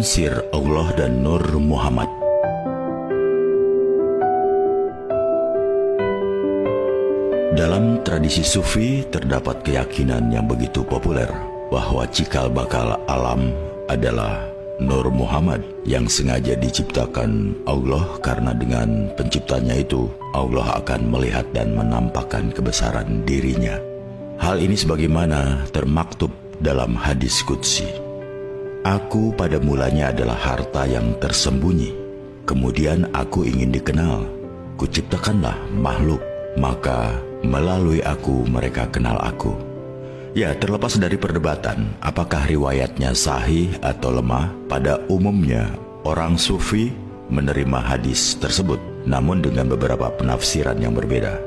Sir Allah dan Nur Muhammad. Dalam tradisi Sufi terdapat keyakinan yang begitu populer bahwa cikal bakal alam adalah Nur Muhammad yang sengaja diciptakan Allah, karena dengan penciptanya itu Allah akan melihat dan menampakkan kebesaran dirinya. Hal ini sebagaimana termaktub dalam hadis qudsi. Aku pada mulanya adalah harta yang tersembunyi, kemudian aku ingin dikenal. Kuciptakanlah makhluk, maka melalui aku mereka kenal aku. Ya, terlepas dari perdebatan apakah riwayatnya sahih atau lemah, pada umumnya orang Sufi menerima hadis tersebut, namun dengan beberapa penafsiran yang berbeda.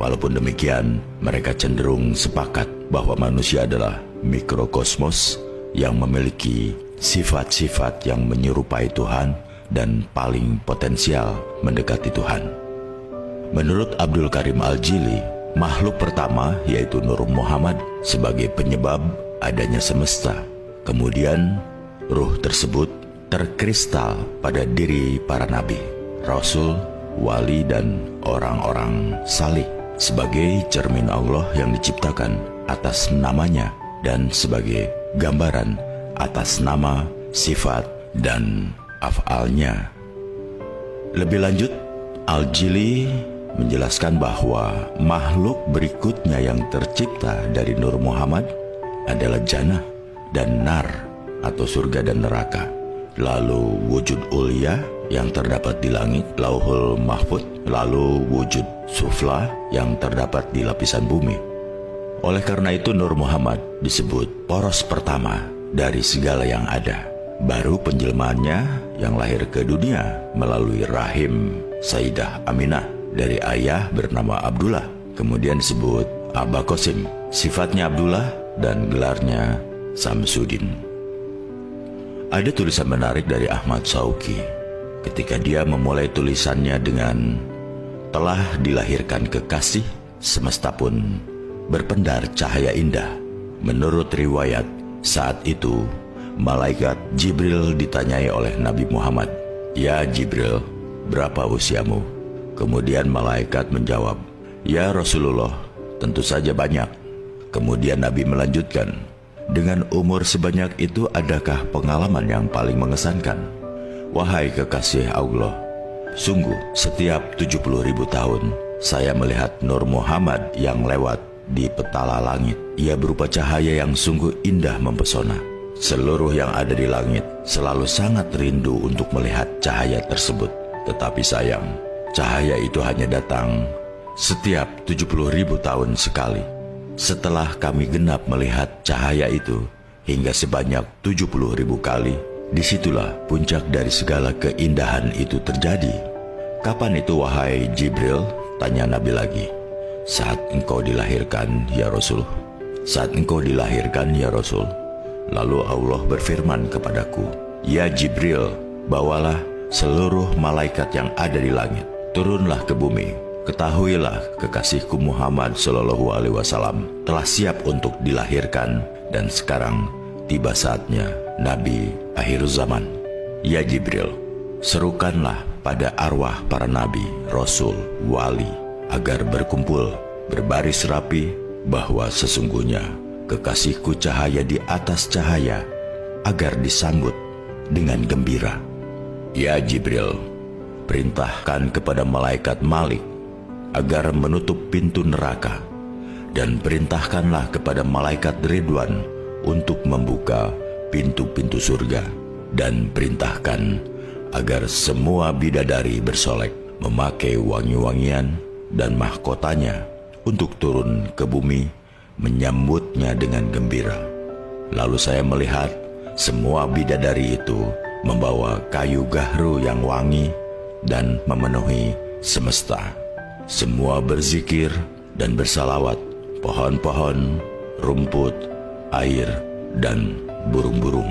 Walaupun demikian, mereka cenderung sepakat bahwa manusia adalah mikrokosmos yang memiliki sifat-sifat yang menyerupai Tuhan dan paling potensial mendekati Tuhan. Menurut Abdul Karim Al-Jili, makhluk pertama yaitu Nur Muhammad sebagai penyebab adanya semesta. Kemudian ruh tersebut terkristal pada diri para nabi, rasul, wali, dan orang-orang salih sebagai cermin Allah yang diciptakan atas namanya dan sebagai gambaran atas nama, sifat, dan af'alnya. Lebih lanjut, Al-Jili menjelaskan bahwa makhluk berikutnya yang tercipta dari Nur Muhammad adalah jannah dan nar atau surga dan neraka. Lalu wujud ulia yang terdapat di langit, lauhul mahfud, lalu wujud sufla yang terdapat di lapisan bumi. Oleh karena itu Nur Muhammad disebut poros pertama dari segala yang ada. Baru penjelmaannya yang lahir ke dunia melalui rahim Sayyidah Aminah dari ayah bernama Abdullah, kemudian disebut Aba Qasim. Sifatnya Abdullah dan gelarnya Samsudin. Ada tulisan menarik dari Ahmad Shauqi ketika dia memulai tulisannya dengan telah dilahirkan kekasih, semesta pun berpendar cahaya indah. Menurut riwayat, saat itu malaikat Jibril ditanyai oleh Nabi Muhammad, "Ya Jibril, berapa usiamu?" Kemudian malaikat menjawab, "Ya Rasulullah, tentu saja banyak." Kemudian Nabi melanjutkan, "Dengan umur sebanyak itu adakah pengalaman yang paling mengesankan?" "Wahai kekasih Allah, sungguh setiap 70.000 tahun saya melihat Nur Muhammad yang lewat di petala langit. Ia berupa cahaya yang sungguh indah mempesona. Seluruh yang ada di langit selalu sangat rindu untuk melihat cahaya tersebut. Tetapi sayang, cahaya itu hanya datang setiap 70.000 tahun sekali. Setelah kami genap melihat cahaya itu hingga sebanyak 70.000 kali, disitulah puncak dari segala keindahan itu terjadi." "Kapan itu wahai Jibril?" tanya Nabi lagi. "Saat engkau dilahirkan ya Rasul." "Saat engkau dilahirkan ya Rasul." Lalu Allah berfirman kepadaku, "Ya Jibril, bawalah seluruh malaikat yang ada di langit, turunlah ke bumi. Ketahuilah kekasihku Muhammad Shallallahu Alaihi Wasallam telah siap untuk dilahirkan, dan sekarang tiba saatnya Nabi akhir zaman. Ya Jibril, serukanlah pada arwah para nabi, rasul, wali, agar berkumpul berbaris rapi, bahwa sesungguhnya kekasihku cahaya di atas cahaya, agar disambut dengan gembira. Ya Jibril, perintahkan kepada malaikat Malik agar menutup pintu neraka, dan perintahkanlah kepada malaikat Ridwan untuk membuka pintu-pintu surga, dan perintahkan agar semua bidadari bersolek memakai wangi-wangian dan mahkotanya untuk turun ke bumi menyambutnya dengan gembira. Lalu saya melihat semua bidadari itu membawa kayu gahru yang wangi dan memenuhi semesta. Semua berzikir dan bersalawat, pohon-pohon, rumput, air, dan burung-burung."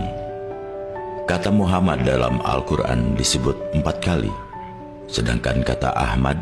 Kata Muhammad dalam Al-Quran disebut 4 kali, sedangkan kata Ahmad